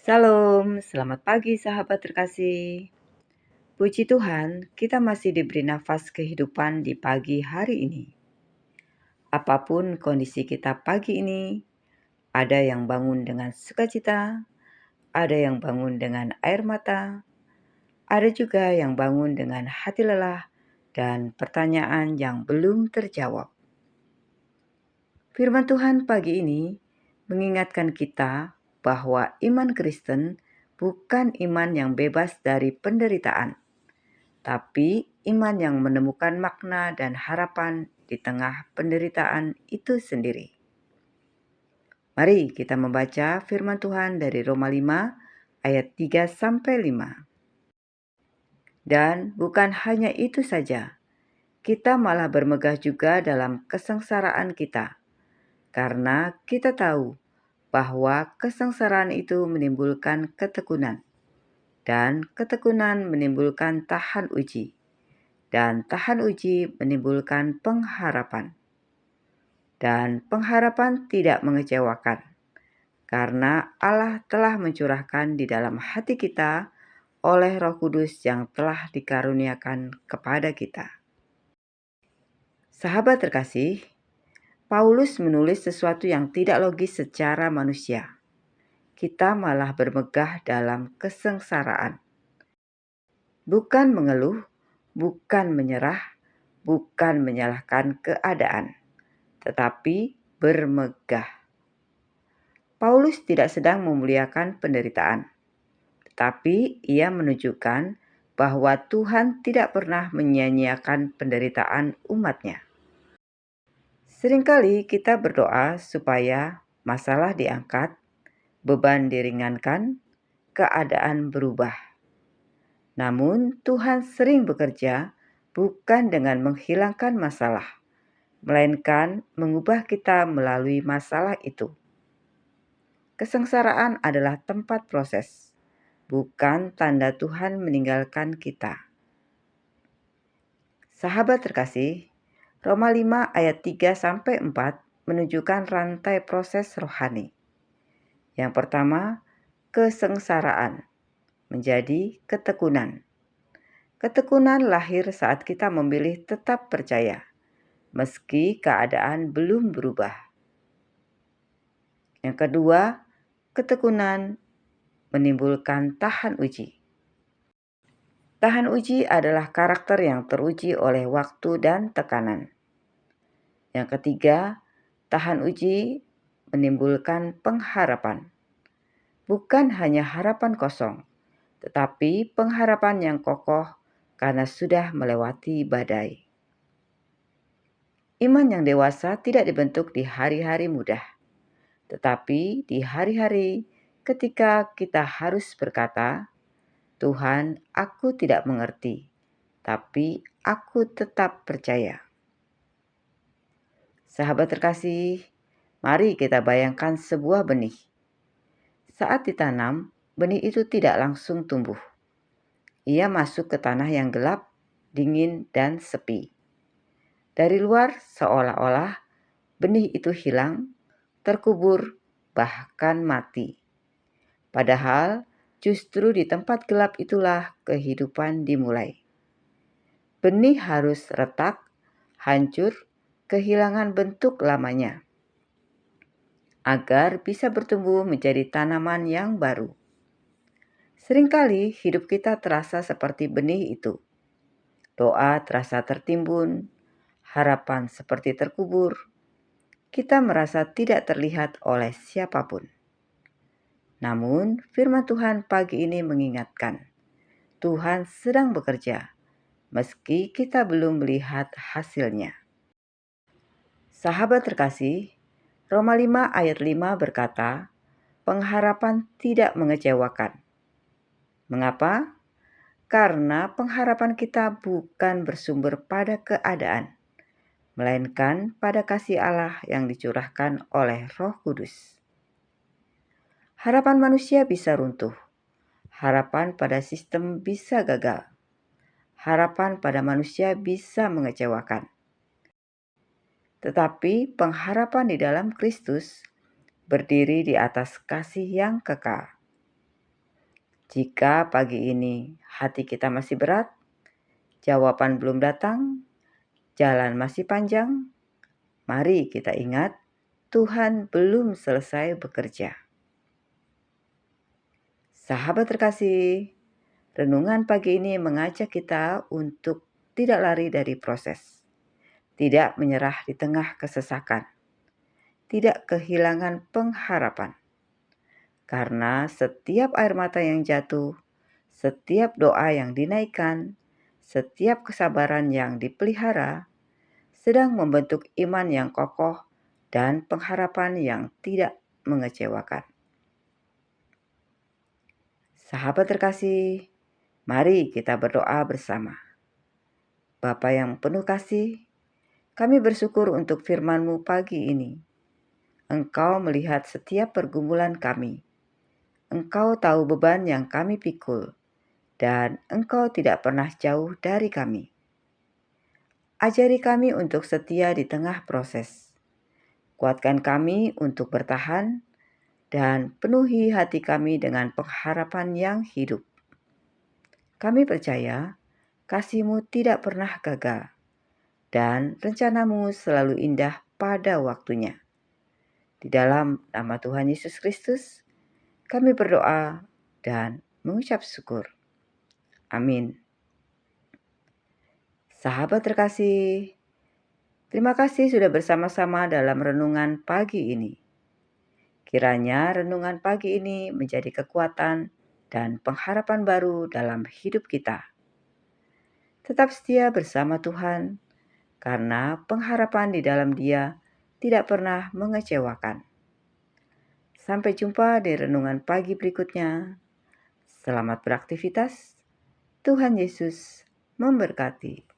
Salam, selamat pagi sahabat terkasih. Puji Tuhan, kita masih diberi nafas kehidupan di pagi hari ini. Apapun kondisi kita pagi ini, ada yang bangun dengan sukacita, ada yang bangun dengan air mata, ada juga yang bangun dengan hati lelah dan pertanyaan yang belum terjawab. Firman Tuhan pagi ini mengingatkan kita bahwa iman Kristen bukan iman yang bebas dari penderitaan, tapi iman yang menemukan makna dan harapan di tengah penderitaan itu sendiri. Mari kita membaca firman Tuhan dari Roma 5 ayat 3-5. Dan bukan hanya itu saja, kita malah bermegah juga dalam kesengsaraan kita, karena kita tahu bahwa kesengsaraan itu menimbulkan ketekunan, dan ketekunan menimbulkan tahan uji, dan tahan uji menimbulkan pengharapan. Dan pengharapan tidak mengecewakan, karena Allah telah mencurahkan di dalam hati kita oleh Roh Kudus yang telah dikaruniakan kepada kita. Sahabat terkasih, Paulus menulis sesuatu yang tidak logis secara manusia. Kita malah bermegah dalam kesengsaraan. Bukan mengeluh, bukan menyerah, bukan menyalahkan keadaan, tetapi bermegah. Paulus tidak sedang memuliakan penderitaan, tetapi ia menunjukkan bahwa Tuhan tidak pernah menyia-nyiakan penderitaan umat-Nya. Seringkali kita berdoa supaya masalah diangkat, beban diringankan, keadaan berubah. Namun Tuhan sering bekerja bukan dengan menghilangkan masalah, melainkan mengubah kita melalui masalah itu. Kesengsaraan adalah tempat proses, bukan tanda Tuhan meninggalkan kita. Sahabat terkasih, Roma 5 ayat 3-4 menunjukkan rantai proses rohani. Yang pertama, kesengsaraan menjadi ketekunan. Ketekunan lahir saat kita memilih tetap percaya, meski keadaan belum berubah. Yang kedua, ketekunan menimbulkan tahan uji. Tahan uji adalah karakter yang teruji oleh waktu dan tekanan. Yang ketiga, tahan uji menimbulkan pengharapan. Bukan hanya harapan kosong, tetapi pengharapan yang kokoh karena sudah melewati badai. Iman yang dewasa tidak dibentuk di hari-hari mudah, tetapi di hari-hari ketika kita harus berkata, "Tuhan, aku tidak mengerti, tapi aku tetap percaya." Sahabat terkasih, mari kita bayangkan sebuah benih. Saat ditanam, benih itu tidak langsung tumbuh. Ia masuk ke tanah yang gelap, dingin, dan sepi. Dari luar seolah-olah benih itu hilang, terkubur, bahkan mati. Padahal justru di tempat gelap itulah kehidupan dimulai. Benih harus retak, hancur, kehilangan bentuk lamanya, agar bisa bertumbuh menjadi tanaman yang baru. Seringkali hidup kita terasa seperti benih itu. Doa terasa tertimbun, harapan seperti terkubur. Kita merasa tidak terlihat oleh siapapun. Namun, firman Tuhan pagi ini mengingatkan, Tuhan sedang bekerja, meski kita belum melihat hasilnya. Sahabat terkasih, Roma 5 ayat 5 berkata, pengharapan tidak mengecewakan. Mengapa? Karena pengharapan kita bukan bersumber pada keadaan, melainkan pada kasih Allah yang dicurahkan oleh Roh Kudus. Harapan manusia bisa runtuh, harapan pada sistem bisa gagal, harapan pada manusia bisa mengecewakan. Tetapi pengharapan di dalam Kristus berdiri di atas kasih yang kekal. Jika pagi ini hati kita masih berat, jawaban belum datang, jalan masih panjang, mari kita ingat Tuhan belum selesai bekerja. Sahabat terkasih, renungan pagi ini mengajak kita untuk tidak lari dari proses, tidak menyerah di tengah kesesakan, tidak kehilangan pengharapan. Karena setiap air mata yang jatuh, setiap doa yang dinaikkan, setiap kesabaran yang dipelihara, sedang membentuk iman yang kokoh dan pengharapan yang tidak mengecewakan. Sahabat terkasih, mari kita berdoa bersama. Bapa yang penuh kasih, kami bersyukur untuk firman-Mu pagi ini. Engkau melihat setiap pergumulan kami. Engkau tahu beban yang kami pikul, dan Engkau tidak pernah jauh dari kami. Ajari kami untuk setia di tengah proses. Kuatkan kami untuk bertahan, dan penuhi hati kami dengan pengharapan yang hidup. Kami percaya kasih-Mu tidak pernah gagal, dan rencana-Mu selalu indah pada waktunya. Di dalam nama Tuhan Yesus Kristus, kami berdoa dan mengucap syukur. Amin. Sahabat terkasih, terima kasih sudah bersama-sama dalam renungan pagi ini. Kiranya renungan pagi ini menjadi kekuatan dan pengharapan baru dalam hidup kita. Tetap setia bersama Tuhan, karena pengharapan di dalam Dia tidak pernah mengecewakan. Sampai jumpa di renungan pagi berikutnya. Selamat beraktivitas. Tuhan Yesus memberkati.